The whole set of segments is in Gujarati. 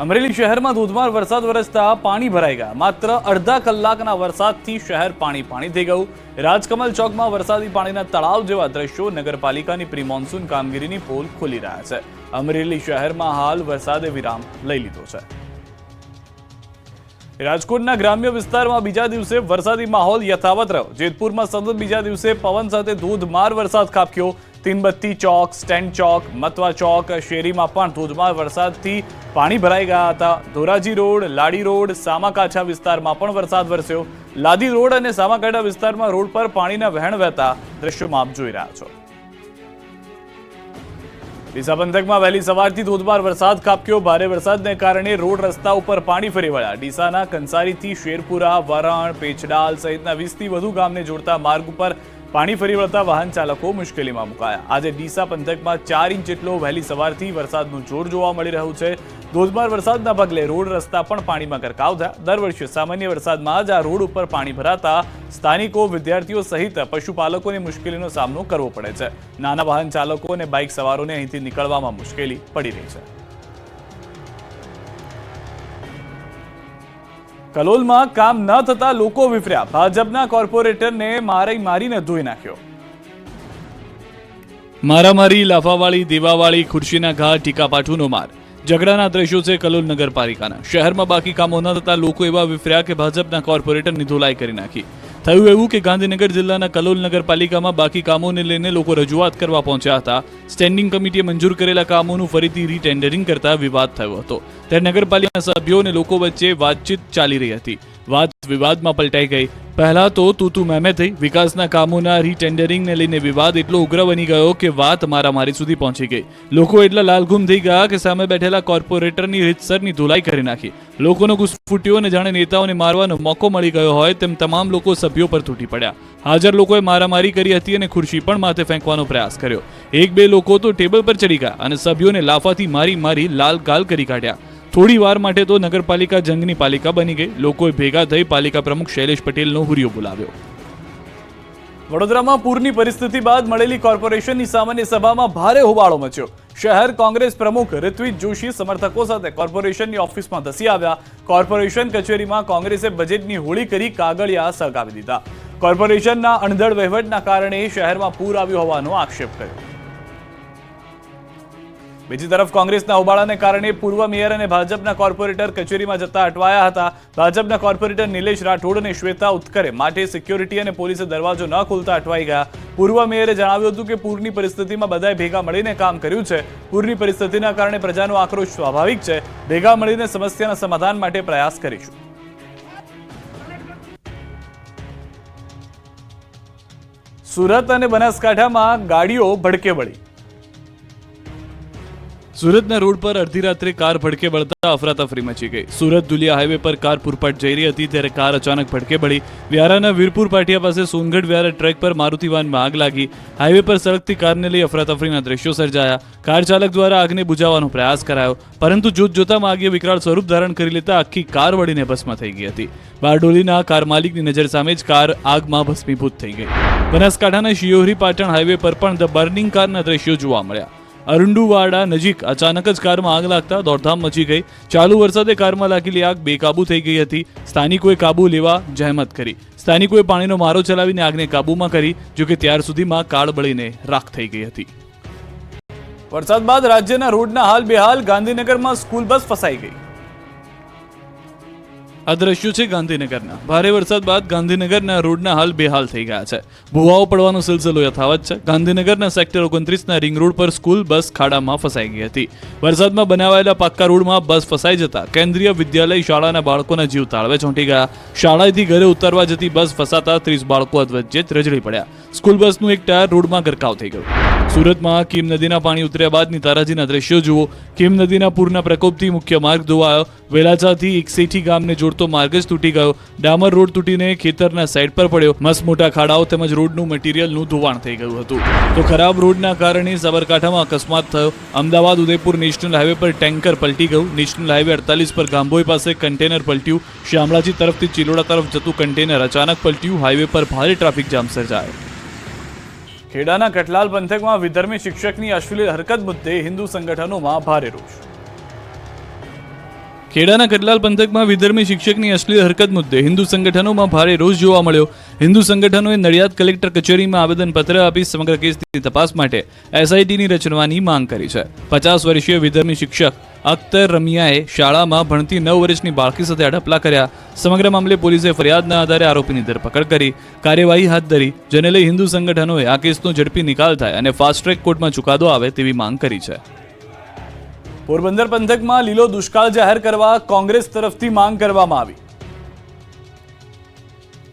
અમરેલી શહેરમાં ધોધમાર વરસાદ વરસતા પાણી ભરાઈ ગયા। માત્ર અડધા કલાકના વરસાદથી શહેર પાણી થઈ ગયું। રાજકમલ ચોકમાં વરસાદી પાણીના તળાવ જેવા દ્રશ્યો નગરપાલિકાની પ્રી મોન્સૂન કામગીરીની પોલ ખોલી રહ્યા છે। અમરેલી શહેરમાં હાલ વરસાદે વિરામ લઈ લીધો છે। રાજકોટના ગ્રામ્ય વિસ્તારમાં બીજા દિવસે વરસાદી માહોલ યથાવત રહ્યો। જેતપુરમાં સતત બીજા દિવસે પવન સાથે ધોધમાર વરસાદ ખાબક્યો। તીનબત્તી ચોક, સ્ટેન્ડ ચોક, મતવા ચોક, શેરીમાં પણ ધોધમાર વરસાદથી પાણી ભરાઈ ગયા હતા। ધોરાજી રોડ, લાડી રોડ, સામાકાંઠા વિસ્તારમાં પણ વરસાદ વરસ્યો। લાદી રોડ અને સામાકાંઠા વિસ્તારમાં રોડ પર પાણીના વહેણ વહેતા દ્રશ્યોમાં આપ જોઈ રહ્યા છો। ડીસા પંથકમાં વહેલી સવારથી ધોધમાર વરસાદ ખાબક્યો। ભારે વરસાદને કારણે રોડ રસ્તા ઉપર પાણી ફરી વળ્યા। ડીસાના કંસારીથી શેરપુરા, વરણ, પેચડાલ સહિતના 20થી વધુ ગામને જોડતા માર્ગ ઉપર પાણી ફરી વળતા વાહન ચાલકો મુશ્કેલીમાં મુકાયા। આજે ડીસા પંથકમાં 4 ઇંચ જેટલો વહેલી સવારથી વરસાદનું જોર જોવા મળી રહ્યું છે। ધોધમાર વરસાદના પગલે રોડ રસ્તા પણ પાણીમાં ગરકાવ થયા। દર વર્ષે સામાન્ય વરસાદમાં જ આ રોડ ઉપર પાણી ભરાતા સ્થાનિકો, વિદ્યાર્થીઓ સહિત પશુપાલકોને મુશ્કેલીનો સામનો કરવો પડે છે। નાના વાહન ચાલકો અને બાઇક સવારોને અહીંથી નીકળવામાં મુશ્કેલી પડી રહી છે। કલોલમાં કામ ન થતા લોકો વિફર્યા। ભાજપના કોર્પોરેટરને મારીને ધોઈ નાખ્યો। મારામારી, લાફાવાળી, દેવાવાળી, ખુરશીના ઘા, ટીકાપાઠુનો માર, ઝઘડાના દ્રશ્યો છે કલોલ નગરપાલિકાના। શહેરમાં બાકી કામો ન થતા લોકો એવા વિફર્યા કે ભાજપના કોર્પોરેટરની ધોલાઈ કરી નાખી। થયું એવું કે ગાંધીનગર જિલ્લાના કલોલ નગરપાલિકામાં બાકી કામોને લઈને લોકો રજૂઆત કરવા પહોંચ્યા હતા। સ્ટેન્ડિંગ કમિટીએ મંજૂર કરેલા કામોનું ફરીથી રીટેન્ડરિંગ કરતા વિવાદ થયો હતો। ત્યારે નગરપાલિકાના સભ્યો અને લોકો વચ્ચે વાતચીત ચાલી રહી હતી। વાત વિવાદમાં પલટાઈ ગઈ। પહેલા તો તું મેમે થઈ। વિકાસના કામોના રીટેન્ડરિંગને લઈને વિવાદ એટલો ઉગ્ર બની ગયો કે વાત મારામારી સુધી પહોંચી ગઈ। લોકો એટલા લાલઘુમ થઈ ગયા કે સામે બેઠેલા કોર્પોરેટરની રીતસરની ધોલાઈ કરી નાખી। લોકોનો ગુસ્સો ફૂટ્યો અને જાણે નેતાઓને મારવાનો મોકો મળી ગયો હોય તેમ તમામ લોકો સભ્યો પર તૂટી પડ્યા। હાજર લોકોએ મારામારી કરી હતી અને ખુરશી પણ માથે ફેંકવાનો પ્રયાસ કર્યો। 1-2 લોકો તો ટેબલ પર ચડી ગયા અને સભ્યોને લાફાથી મારી લાલ ગાલ કરી કાઢ્યા। થોડી વાર માટે તો નગરપાલિકા જંગની પાલિકા બની ગઈ। લોકોએ ભેગા થઈ પાલિકા પ્રમુખ શૈલેષ પટેલનો હુરિયો બોલાવ્યો। વડોદરામાં પૂરની પરિસ્થિતિ બાદ મળેલી કોર્પોરેશનની સામાન્ય સભામાં ભારે હોબાળો મચ્યો। શહેર કોંગ્રેસ પ્રમુખ ઋત્વિજ જોશી સમર્થકો સાથે કોર્પોરેશનની ઓફિસમાં ધસી આવ્યા। કોર્પોરેશન કચેરીમાં કોંગ્રેસે બજેટની હોળી કરી કાગળિયા સળગાવી દીધા। કોર્પોરેશનના અણધડ વહીવટના કારણે શહેરમાં પૂર આવ્યું હોવાનો આક્ષેપ કર્યો। બીજી તરફ કોંગ્રેસના હોબાળાને કારણે પૂર્વ મેયર અને ભાજપના કોર્પોરેટર કચેરીમાં જતા અટવાયા હતા। ભાજપના કોર્પોરેટર નિલેશ રાઠોડ અને શ્વેતા ઉત્કરે માટે સિક્યોરિટી અને પોલીસે દરવાજો ન ખોલતા અટવાઈ ગયા। પૂર્વ મેયરે જણાવ્યું હતું કે પૂરની પરિસ્થિતિમાં બધાએ ભેગા મળીને કામ કર્યું છે। પૂરની પરિસ્થિતિના કારણે પ્રજાનો આક્રોશ સ્વાભાવિક છે। ભેગા મળીને સમસ્યાના સમાધાન માટે પ્રયાસ કરીશું। સુરત અને બનાસકાંઠામાં ગાડીઓ ભડકે વળી। સુરતના રોડ પર અડધી રાત્રે કાર ભડકે બળતા અફરાતફરી મચી ગઈ। સુરત દુલિયા હાઈવે પર કાર પૂરપાટ જઈ રહી હતી ત્યારે કાર અચાનક ભડકે બળી। વ્યારાના વીરપુર પાટિયા પાસે સોનગઢ વ્યારા ટ્રેક પર મારુતિ વાનમાં આગ લાગી। હાઈવે પર સળગતી કારને લઈ અફરાતફરીના દ્રશ્યો સર્જાયા। કાર ચાલક દ્વારા આગને બુઝાવવાનો પ્રયાસ કરાયો, પરંતુ જોતજોતામાં આગે વિકરાળ સ્વરૂપ ધારણ કરી લેતા આખી કાર વળીને ભસ્મ થઈ ગઈ હતી। બારડોલીના કાર માલિકની નજર સામે જ કાર આગમાં ભસ્મીભૂત થઈ ગઈ। બનાસકાંઠાના શિયોરી પાટણ હાઈવે પર પણ ધ બર્નિંગ કારના દ્રશ્યો જોવા મળ્યા। અરુંડુવાડા નજીક અચાનક જ કારમાં આગ લાગતા દોડધામ મચી ગઈ। ચાલુ વરસાદે કારમાં લાગેલી આગ બેકાબુ થઈ ગઈ હતી। સ્થાનિકોએ કાબુ લેવા જહેમત કરી। સ્થાનિકોએ પાણીનો મારો ચલાવીને આગને કાબુમાં કરી, જોકે ત્યાર સુધીમાં કાળ બળીને રાખ થઈ ગઈ હતી। વરસાદ બાદ રાજ્યના રોડના હાલ બેહાલ। ગાંધીનગરમાં સ્કૂલ બસ ફસાઈ ગઈ। આ દ્રશ્યો છે ગાંધીનગરના। ભારે વરસાદ બાદ ગાંધીનગરના રોડના હાલ બેહાલ થઈ ગયા છે। ભૂવાઓ પડવાનો સિલસિલો યથાવત છે। ગાંધીનગરના સેક્ટર 29ના રિંગ રોડ પર સ્કૂલ બસ ખાડામાં ફસાઈ ગઈ હતી। વરસાદમાં બનાવાયેલા પાક્કા રોડમાં બસ ફસાઈ જતા કેન્દ્રીય વિદ્યાલય શાળાના બાળકોના જીવ તાળવે ચોંટી ગયા। શાળાએથી ઘરે ઉતરવા જતી બસ ફસાતા 30 બાળકો અધવચ્ચે રજડી પડ્યા। સ્કૂલ બસનું એક ટાયર રોડમાં ગરકાવ થઈ ગયું। સુરતમાં કીમ નદીના પાણી ઉતર્યા બાદની તારાજીના દ્રશ્યો જુઓ। કીમ નદીના પૂરના પ્રકોપથી મુખ્ય માર્ગ ધોવાયો। વેલાચાથી એકસેઠી ગામને જોડતો માર્ગ જ તૂટી ગયો। ડામર રોડ તૂટીને ખેતરના સાઈડ પર પડ્યો। મસમોટા ખાડાઓ તેમજ રોડનું મટીરીયલનું ધોવાણ થઈ ગયું હતું। તો ખરાબ રોડના કારણે સાબરકાંઠામાં અકસ્માત થયો। અમદાવાદ ઉદયપુર નેશનલ હાઈવે પર ટેન્કર પલટી ગયું। નેશનલ હાઈવે 48 પર ગાંભોઈ પાસે કન્ટેનર પલટ્યું। શામળાજી તરફથી ચિલોડા તરફ જતું કન્ટેનર અચાનક પલટ્યું। હાઈવે પર ભારે ટ્રાફિક જામ સર્જાયો। ખેડાના કટલાલ પંથકમાં વિધર્મી શિક્ષકની અશ્લીલ હરકત મુદ્દે હિન્દુ સંગઠનોમાં ભારે રોષ। ખેડાના કડલાલ પંથકમાં વિધર્મી શિક્ષકની અશ્લીલ હરકત મુદ્દે હિન્દુ સંગઠનોમાં ભારે રોષ જોવા મળ્યો. હિન્દુ સંગઠનોએ નડિયાદ કલેક્ટર કચેરીમાં આવેદનપત્ર આપી સમગ્ર કેસની તપાસ માટે એસઆઈટીની રચવાની માંગ કરી છે. 50 વર્ષીય વિધર્મી શિક્ષક અખ્તર રમિયાએ શાળામાં ભણતી 9 વર્ષની બાળકી સાથે અડપલા કર્યા. સમગ્ર મામલે પોલીસે ફરિયાદના આધારે આરોપીની ધરપકડ કરી કાર્યવાહી હાથ ધરી, જેને લઈ હિન્દુ સંગઠનોએ આ કેસનો ઝડપી નિકાલ થાય અને ફાસ્ટ ટ્રેક કોર્ટમાં ચુકાદો આવે તેવી માંગ કરી છે. પોરબંદર પંથકમાં લીલો દુષ્કાળ જાહેર કરવા કોંગ્રેસ તરફથી માંગ કરવામાં આવી.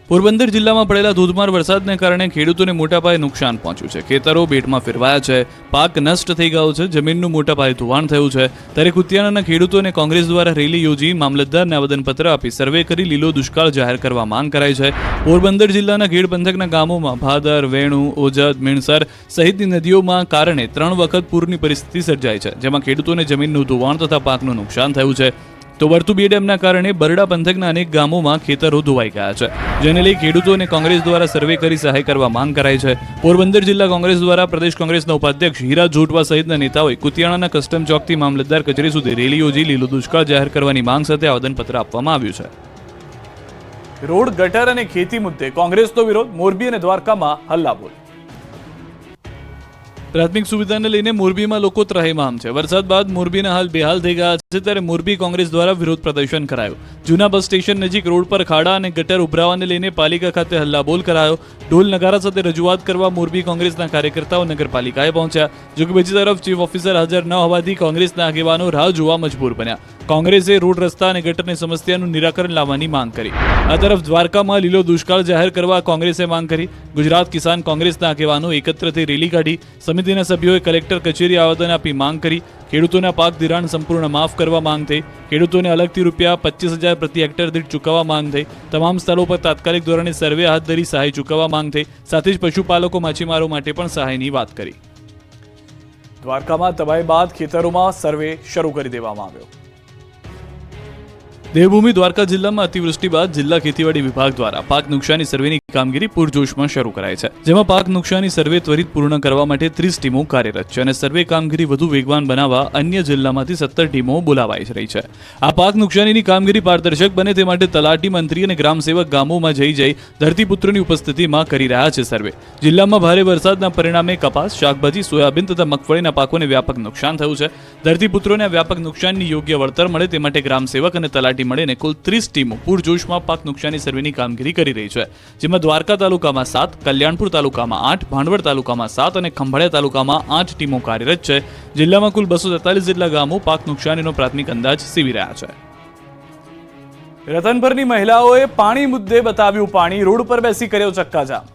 પોરબંદર જિલ્લામાં પડેલા ધોધમાર વરસાદને કારણે ખેડૂતોને મોટા પાયે નુકસાન પહોંચ્યું છે. ખેતરો બેટમાં ફેરવાયા છે, પાક નષ્ટ થઈ ગયો છે, જમીનનું મોટા પાયે ધોવાણ થયું છે. ત્યારે કુતિયાણાના ખેડૂતોને કોંગ્રેસ દ્વારા રેલી યોજી મામલતદારને આવેદનપત્ર આપી સર્વે કરી લીલો દુષ્કાળ જાહેર કરવા માંગ કરાઈ છે. પોરબંદર જિલ્લાના ખેડ પંથકના ગામોમાં ભાદર, વેણુ, ઓજદ, મીણસર સહિતની નદીઓમાં કારણે 3 વખત પૂરની પરિસ્થિતિ સર્જાઈ છે, જેમાં ખેડૂતોને જમીનનું ધોવાણ તથા પાકનું નુકસાન થયું છે. તો વર્તુ બે ડેમના કારણે બરડા પંથકના અનેક ગામોમાં ખેતરો ધોવાઈ ગયા છે, જેને લઈ ખેડૂતોને કોંગ્રેસ દ્વારા સર્વે કરી સહાય કરવા માંગ કરાઈ છે. પોરબંદર જિલ્લા કોંગ્રેસ દ્વારા પ્રદેશ કોંગ્રેસના ઉપાધ્યક્ષ હીરા જોટવા સહિતના નેતાઓએ કુતિયાણાના કસ્ટમ ચોકથી મામલતદાર કચેરી સુધી રેલી યોજી લીલો દુષ્કાળ જાહેર કરવાની માંગ સાથે આવેદનપત્ર આપવામાં આવ્યું છે. રોડ, ગટર અને ખેતી મુદ્દે કોંગ્રેસનો વિરોધ, મોરબી અને દ્વારકામાં હલ્લાબોલ. પ્રાથમિક સુવિધાને લઈને મોરબીમાં લોકો ત્રાહિમામ છે. વરસાદ બાદ મોરબીના હાલ બેહાલ થઈ ગયા છે, ત્યારે મોરબી કોંગ્રેસ દ્વારા વિરોધ પ્રદર્શન કરાયું. જૂના બસ સ્ટેશન નજીક રોડ પર ખાડા અને ગટર ઉભરાવાને લઈને પાલિકા ખાતે હલ્લાબોલ કરાયો. ઢોલ નગારા સાથે રજૂઆત કરવા મોરબી કોંગ્રેસના કાર્યકર્તાઓ નગરપાલિકાએ પહોંચ્યા. જોકે બીજી તરફ ચીફ ઓફિસર હાજર ન હોવાથી કોંગ્રેસના આગેવાનો રાહ જોવા મજબૂર બન્યા. કોંગ્રેસે રોડ, રસ્તા અને ગટરની સમસ્યાનું નિરાકરણ લાવવાની માંગ કરી. આ તરફ દ્વારકામાં લીલો દુષ્કાળ જાહેર કરવા કોંગ્રેસે માંગ કરી. ગુજરાત કિસાન કોંગ્રેસના આગેવાનો એકત્ર થઈ રેલી કાઢી. સમિતિના સભ્યોએ કલેક્ટર કચેરી આવેદન આપી માંગ કરી. ખેડૂતોના પાક ધિરાણ સંપૂર્ણ માફ કરવા માંગ થઈ. ખેડૂતોને અલગથી રૂપિયા 25,000 પ્રતિ હેક્ટર દીઠ ચૂકવવા માંગ થઈ. તમામ સ્થળો પર તાત્કાલિક ધોરણે સર્વે હાથ ધરી સહાય ચૂકવવા માંગ થઈ. સાથે જ પશુપાલકો, માછીમારો માટે પણ સહાયની વાત કરી. દ્વારકામાં તબાહી બાદ ખેતરોમાં સર્વે શરૂ કરી દેવામાં આવ્યો. દેવભૂમિ દ્વારકા જિલ્લામાં અતિવૃષ્ટિ બાદ જિલ્લા ખેતીવાડી વિભાગ દ્વારા પાક નુકસાની સર્વેની કામગીરી પૂરજોશમાં શરૂ કરાઈ છે, જેમાં પાક નુકસાની સર્વે ત્વરિત પૂર્ણ કરવા માટે 30 ટીમો કાર્યરત છે અને સર્વે કામગીરી વધુ વેગવાન બનાવવા અન્ય જિલ્લામાંથી 17 ટીમો બોલાવાઈ રહી છે. આ પાક નુકસાનીની કામગીરી પારદર્શક બને તે માટે તલાટી, મંત્રી અને ગ્રામસેવક ગામોમાં જઈ ધરતીપુત્રોની ઉપસ્થિતિમાં કરી રહ્યા છે સર્વે. જિલ્લામાં ભારે વરસાદના પરિણામે કપાસ, શાકભાજી, સોયાબીન તથા મગફળીના પાકોને વ્યાપક નુકસાન થયું છે. ધરતીપુત્રોને વ્યાપક નુકસાનની યોગ્ય વળતર મળે તે માટે ગ્રામસેવક અને તલાટી મળીને કુલ 30 ટીમો પૂરજોશમાં પાક નુકસાની સર્વેની કામગીરી કરી રહી છે, જેમાં દ્વારકા તાલુકામાં 7, કલ્યાણપુર તાલુકામાં 8, ભાંડવડ તાલુકામાં 7 અને ખંભાળિયા તાલુકામાં 8 ટીમો કાર્યરત છે. જિલ્લામાં કુલ 243 જેટલા ગામો પાક નુકસાનીનો પ્રાથમિક અંદાજ સીવી રહ્યા છે. રતનપરની મહિલાઓએ પાણી મુદ્દે બતાવ્યું પાણી, રોડ પર બેસી કર્યો ચક્કાજામ.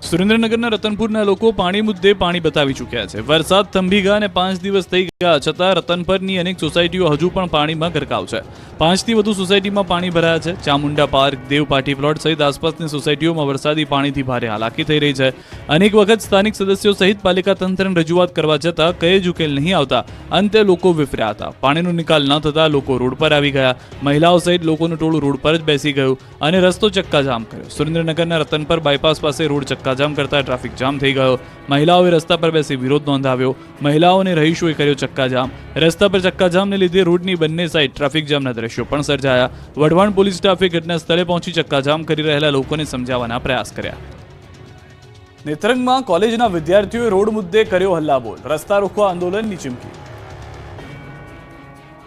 સુરેન્દ્રનગરના રતનપુરના લોકો પાણી મુદ્દે પાણી બતાવી ચૂક્યા છે. વરસાદ થંભી ગયા અને 5 દિવસ થઈ ગયા છતાં રતનપરની અનેક સોસાયટીઓ હજુ પણ પાણીમાં ગરકાવ છે. 5થી વધુ સોસાયટીમાં પાણી ભરાયા છે. ચામુંડા પાર્ક, દેવપાટી પ્લોટ સહિત આસપાસની સોસાયટીઓમાં વરસાદી પાણીથી ભારે હાલાકી થઈ રહી છે. અનેક વખત સ્થાનિક સદસ્યો સહિત પાલિકા તંત્રને રજૂઆત કરવા છતાં કઈ જ ઉકેલ નહીં આવતા અંતે લોકો વિફર્યા હતા. પાણીનો નિકાલ ન થતા લોકો રોડ પર આવી ગયા. મહિલાઓ સહિત લોકોનું ટોળું રોડ પર જ બેસી ગયું અને રસ્તો ચક્કાજામ કર્યો. સુરેન્દ્રનગરના રતનપર બાયપાસ પાસે રોડ ચક્કાજામ કરતા ટ્રાફિક જામ થઈ ગયો. મહિલાઓએ રસ્તા પર બેસી વિરોધ નોંધાવ્યો. મહિલાઓને રહીશોએ કર્યો ચક્કાજામ. રસ્તા પર ચક્કાજામને લીધે રોડની બંને સાઈડ ટ્રાફિક જામના દ્રશ્યો પણ સર્જાયા. વઢવાણ પોલીસ સ્ટાફે ઘટના સ્થળે પહોંચી ચક્કાજામ કરી રહેલા લોકોને સમજાવવાના પ્રયાસ કર્યા. નેત્રંગમાં કોલેજના વિદ્યાર્થીઓએ રોડ મુદ્દે કર્યો હલ્લાબોલ, રસ્તા રોકવા આંદોલનની ચીમકી.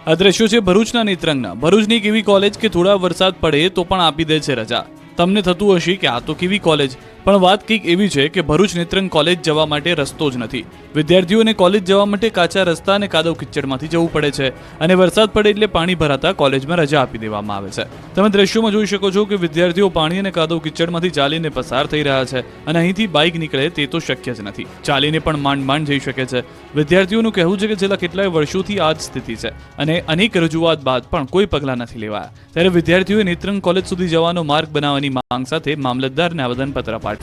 આ દ્રશ્યો છે ભરૂચના નેત્રંગના. ભરૂચની એક એવી કોલેજ કે થોડા વરસાદ પડે તો પણ આપી દે છે રજા. તમને થતું હશે કે આ તો કેવી કોલેજ, પણ વાત કંઈક એવી છે કે ભરૂચ નેત્રંગ કોલેજ જવા માટે રસ્તો જ નથી. વિદ્યાર્થીઓને કોલેજ જવા માટે કાચા રસ્તા અને કાદવ કિચડમાંથી જવું પડે છે અને વરસાદ પડે એટલે પાણી ભરાતા કોલેજમાં રજા આપી દેવામાં આવે છે. તમે દ્રશ્યોમાં જોઈ શકો છો કે વિદ્યાર્થીઓ પાણી અને કાદવ કિચડમાંથી ચાલીને પસાર થઈ રહ્યા છે અને અહીંથી બાઇક નીકળે તે તો શક્ય જ નથી. ચાલીને પણ માંડ જઈ શકે છે. વિદ્યાર્થીઓનું કહેવું છે કે છેલ્લા કેટલાય વર્ષોથી આ જ સ્થિતિ છે અને અનેક રજૂઆત બાદ પણ કોઈ પગલાં નથી લેવાયા. ત્યારે વિદ્યાર્થીઓએ નેત્રંગ કોલેજ સુધી જવાનો માર્ગ બનાવવાની માંગ સાથે મામલતદારને આવેદનપત્ર પાઠવ્યું.